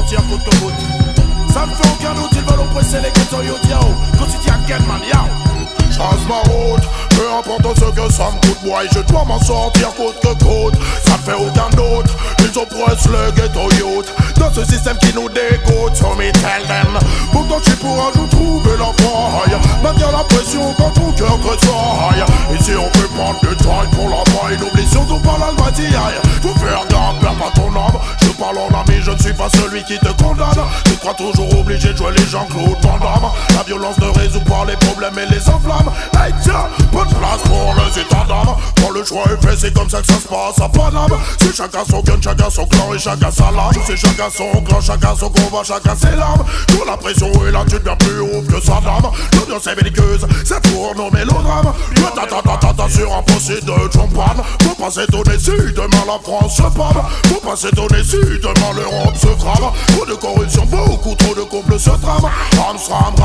sortir coûte que coûte. Ça me fait aucun doute, ils veulent oppresser les ghettos yo diao. Quotidien man yao. Change ma route, peu importe ce que ça me coûte, moi je dois m'en sortir coûte que coûte. Ça me fait aucun doute, ils oppressent le ghetto youth dans ce système qui nous dégoûte, so me tell them. Pourtant je suis pour un jour trouver la faille, maintenir la pression quand ton cœur tressaille. Ici on peut prendre du temps pour la faille, n'oublie surtout pas l'almatiaille. Faut faire gaffe, perds pas ton âme. Je parle en ami, je ne suis pas celui qui te condamne. Tu crois toujours obligé de jouer les Jean-Claude Van Damme. La violence ne résout pas les problèmes et les enflammes. Hey tiens, pas de place pour les états d'âme. Quand le choix est fait, c'est comme ça que ça se passe à Paname. C'est chacun son gun, chacun son clan et chacun sa lame. C'est chacun son clan, chacun son combat, chacun ses larmes. Quand la pression est là, tu deviens plus haut que sa dame. L'ambiance est belliqueuse, ça tourne au mélodrame. Ta sur un fossé de champagne. Faut pas s'étonner si demain la France se pâme. Faut pas s'étonner si demain l'Europe se crame. Trop de corruption, beaucoup trop de complots se trament. Ram,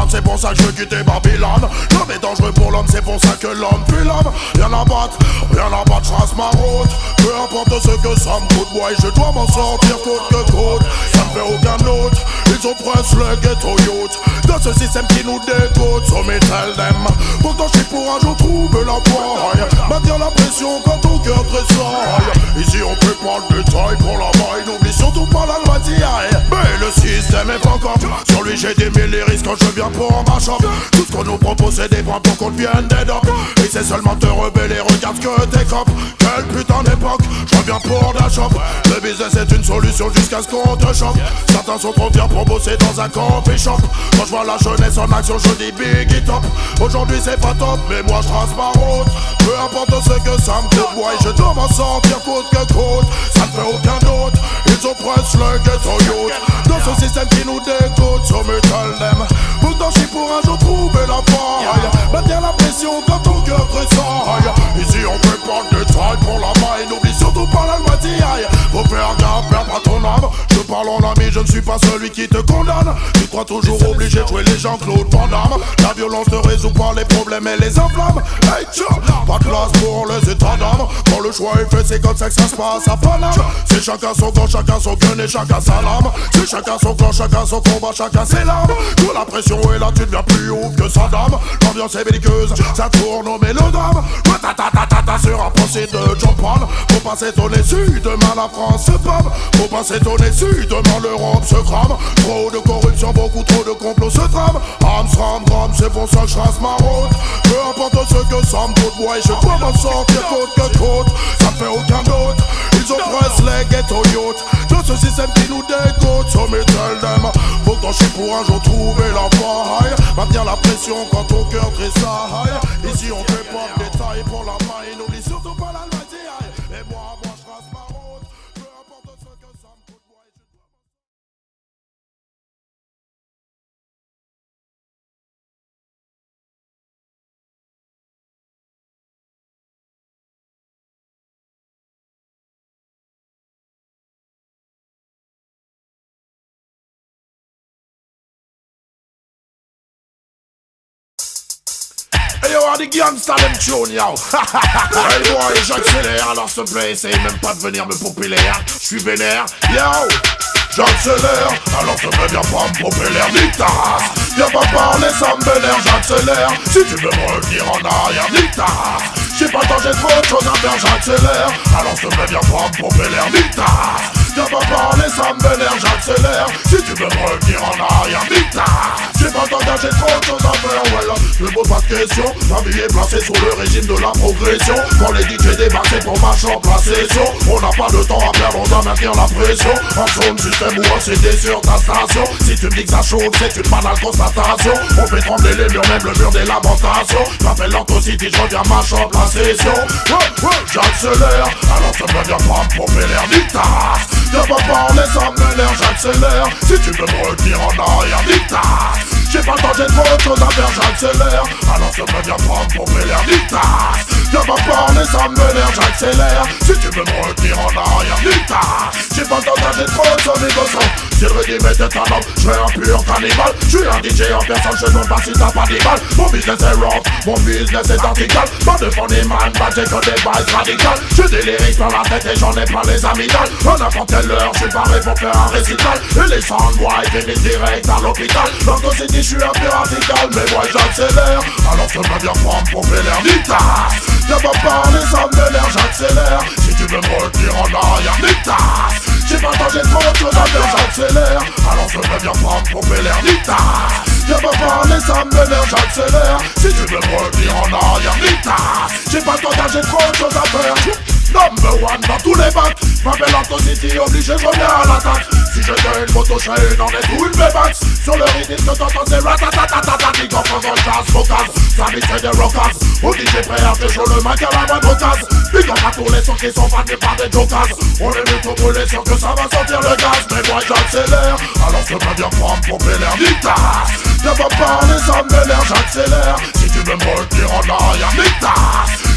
c'est pour ça que je veux quitter Babylone. L'homme est dangereux pour l'homme, c'est pour ça que l'homme fuit l'homme. Rien à battre, je trace ma route. Peu importe ce que ça me coûte, moi je dois m'en sortir coûte que coûte. Ça me fait aucun doute, ils oppressent le ghetto youth dans ce système qui nous dégoûte, so me tell them. Pourtant je suis pour un jour trouver la faille, maintenir la pression quand ton cœur tressaille. Ici on peut prendre du taille pour la maille, n'oublie surtout pas la l'almatiaille. Mais le système est pas comme sur lui j'ai des mille risques quand je viens pour ma shop. Tout ce qu'on nous propose c'est des points pour qu'on devienne des docs. Et c'est seulement te rebeller, regarde que t'es cop. Quelle putain d'époque, je reviens pour la shop. Le business est une solution jusqu'à ce qu'on te chope. Certains sont trop fiers pour bosser dans un coffee shop. Quand je vois la jeunesse en action, je dis big top. Aujourd'hui c'est pas top, mais moi je trace ma route. Peu importe ce que ça me coûte, moi je dois m'en sortir coûte que coûte. Ça ne fait aucun doute, ils oppressent le ghetto youth dans ce système qui nous dégoûte, so me tell them. Pourtant je suis pour un jour trouver la faille, maintenir la pression quand ton cœur tressaille. Ici on peut prendre du taille pour la maille, n'oublie surtout pas l'almatiaille. Faut faire gaffe, perds pas ton âme. Je parle en ami, je ne suis pas celui qui te condamne. Tu crois toujours obligé de jouer les Jean-Claude Van Damme. La violence ne résout pas les problèmes et les enflammes. Hey tiens, pas de place pour les états d'âme. Quand le choix est fait, c'est comme ça que ça se passe à Paname. C'est chacun son camp, chacun son gun et chacun sa lame. C'est chacun son clan, chacun son combat, chacun ses larmes. Quand la pression est là, tu deviens plus haut que sa dame. L'ambiance est belliqueuse, ça tourne au mélodrame. Sur un procès de champagne. Faut pas s'étonner si demain la France se pâme. Faut pas s'étonner si demain l'Europe se crame. Trop de corruption, beaucoup trop de complots se trament. C'est pour ça que je trace ma route. Peu importe ce que ça me coûte, moi je dois m'en sortir coûte que coûte. Ça me fait aucun doute, ils oppressent les ghetto youth dans ce système qui nous dégoûte, so me tell them. Pourtant je suis pour un jour trouver la faille, maintenir la pression quand ton cœur tressaille. Ici on fait pas de détails pour la maille, n'oublie surtout pas l'almatiaille. Et moi je trace ma route. Peu importe ce que ça me coûte, moi je dois... Hey yo, des gangsters them tune yo. Hey boy, j'accélère, alors s'il te plaît, essaye même pas de venir me pomper l'air. J'suis vénère, yo. J'accélère, alors s'il te plaît, viens pas me pomper l'air, nique ta race. Viens pas parler, ça me vénère, j'accélère. Si tu veux me revenir en arrière, nique ta race. J'ai pas le temps, j'ai trop de choses à faire, j'accélère. Alors s'il te plaît, viens pas me pomper l'air, nique ta race. Viens pas parler, ça me vénère, j'accélère. Si tu veux me revenir en arrière, nique ta race. J'ai pas le temps, j'ai trop de choses à faire, voilà. Je me pose pas de questions, ma vie est placée sous le régime de la progression. Quand les DJ débarquent, c'est pour ma chambre, la session. On n'a pas de temps à perdre, on doit maintenir la pression. En zone système ou en CD sur ta station. Si tu me dis que ça chauffe, c'est une banale constatation. On fait trembler les murs, même le mur des lamentations. J'appelle l'Antocity, je reviens ma chambre, la session. J'accélère, alors ça me vient pas me pomper l'air, nique ta race. Viens pas parler, ça m'énerve, j'accélère. Si tu veux me retenir en arrière, nique ta race. J'ai pas le temps, j'ai trop de choses à faire, j'accélère. Alors ça me vient pas me pomper l'air, nique ta race. Viens pas parler, ça me vénère, j'accélère. Si tu veux me retenir en arrière, nita. J'ai pas le temps d'aller trop sur mes bossons. Si le rythme était un homme, je serais un pur cannibale. Je suis un DJ en personne, je demande pas si t'as pas des balles. Mon business est rough, mon business est vertical. Pas de fond des man, pas j'ai que des bases radicales. J'ai des lyrics dans la tête et j'en ai pas les amygdales. À n'importe quelle heure, je suis paré pour faire un récital. Et les soundboys finissent direct à l'hôpital. Dans ton city, je suis un peu radical, mais moi j'accélère. Alors je me viens prendre pour l'air nita. Viens pas parler, ça me vénère, j'accélère. Si tu veux me retenir en arrière, nita. J'ai pas le temps, j'ai trop de choses à faire, j'accélère. Alors je me viens prendre pour l'air nita. Viens pas parler, ça me vénère, j'accélère. Si tu veux me retenir en arrière, nita. J'ai pas le temps, j'ai trop de choses à faire. Number one dans tous les bacs. M'appelle Anto City, obligé, je reviens à l'attaque. Si je gagne une moto, j'ai une en est ou une V-Max. Sur le rythme que t'entends, c'est ratatatatata. Big up dans le jazz, vocals, ça c'est des rockers. Au DJ prêt à faire chaud le mic à la moindre occasion. Big up à tous les sons qui sont vendus par des jokers. On est mieux trop brûlés, sûr que ça va sortir le gaz. Mais moi j'accélère, alors je peux bien prendre pour l'air nita. Viens pas parler, ça me vénère, j'accélère. Si tu veux me retenir en arrière, nita.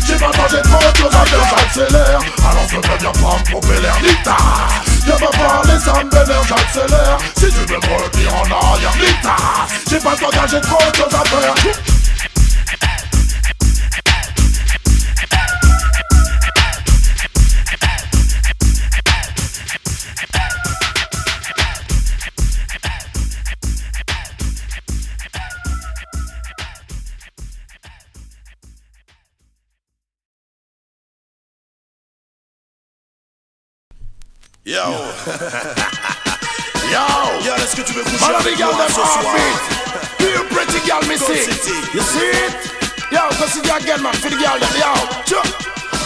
J'ai pas le temps, j'ai trop de choses à faire, j'accélère. Alors je peux bien prendre pour l'air nita. Viens pas parler, ça me vénère, j'accélère. Si tu veux me retenir en arrière, nita. J'ai pas le temps, j'ai trop de choses à faire. Yo. Yo, est-ce que tu veux coucher avec moi ce soir? You pretty girl, me see. You see it? Yo, go see the again, man. For the girl, yo.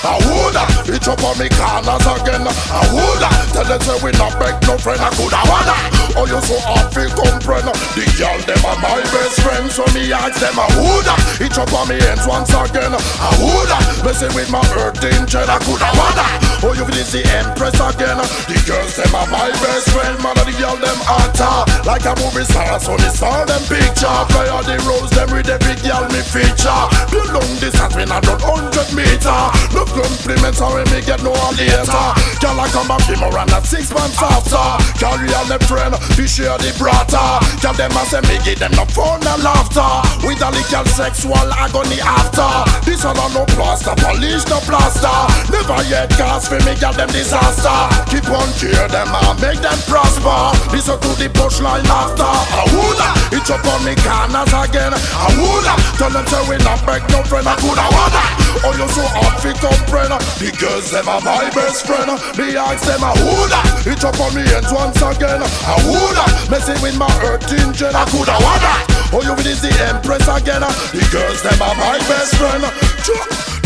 I woulda, it up on me corners again. I woulda, tell them say we not beg no friend. I coulda wanna. Oh, you so happy, comprehend. The girl them are my best friend, so me ask them. I woulda, it up on me hands once again. I woulda, messing with my hurting child. I coulda wanna. Oh, you feel the empress again. The girls them are my best friend, man. And the girl them actor like a movie star, so me saw them picture. Play all the roles them with the big girl me feature. Be long distance when I done 100 meter. No compliments how me get no later. Girl I come back him around at 6 months after. Carry on the friend, we share the brata. Girl them a say me give them no fun and laughter. With a little sexual agony after. This one no plaster, polish no plaster. Never yet cast for me girl them disaster. Keep on cheer them and make them prosper. Listen to the punchline after. I woulda, it's up on me corners again. I woulda, tell them say we not beg no friend. I coulda wanna. Oh you so hot fi comprehend. The girls them are my best friend. Me ask them I woulda, it's up on me hands once again. I woulda, messing with my hurting gen. I coulda wanna. Oh you is the empress again. The girls them are my best friend.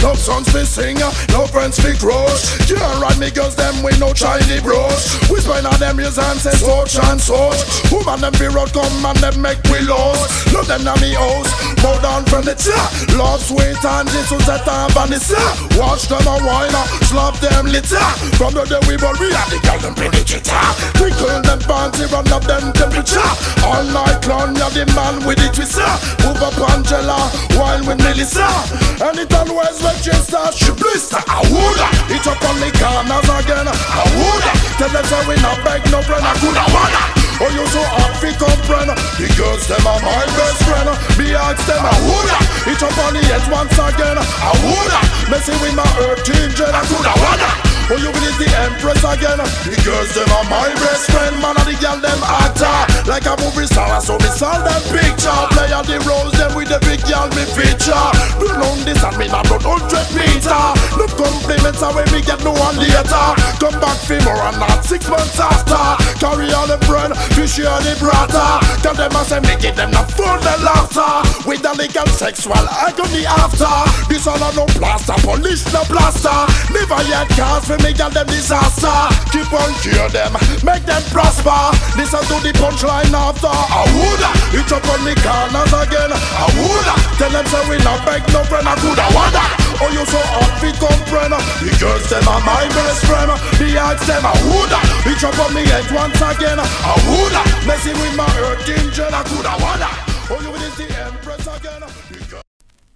No songs fi sing, no friends fi crush. Can't ride me girls them with no shiny brush. We spend on them years and say such and such. Woman them fi road come and them make we lost. Love them na me house, bow down from the top. Love sweet and Jesus set and Vanessa. Watch them a wine, slap them litter. From the day we born we have the girl them play the guitar. Twinkle them fancy, run up them temperature. All night long you're the man with the twister. Move up Angela, wine with Melissa. And it always when she starts she blister. I woulda, it up on me corners again. I woulda, tell them say we not beg no friend. I coulda wanna. Oh you so hot fi comprehend. The girls them are my best friend. Me ask them I woulda, it up on the head once again. I woulda, messing with my hurting gen. I coulda wanna. Oh you is the empress again. The girls them are my best friend. Man and the girl them actor like a movie star. So me saw them picture. Play on the roles them with the big girl me feature. Do long this and me not run 100 meter. No compliments and when me get no one later. Come back for more and not 6 months after. Carry on the friend, we share the brata. Tell them I say me give them the fun and laughter. With the legal sexual agony after. This all no plaster, polish no plaster. Never yet cast for me girl them disaster. Keep on cheer them, make them prosper. Listen to the punchline after. I woulda, it up on me corners again. I woulda, tell them say we not beg no friend. I coulda wanna. Oh you so hot fi comprehend. The girls them are my best friend. The ask them I woulda, it up on me head once again. I woulda, messing with my hurting gen. I coulda wanna. Oh you is the empress again.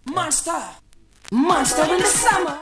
Monster in the summer.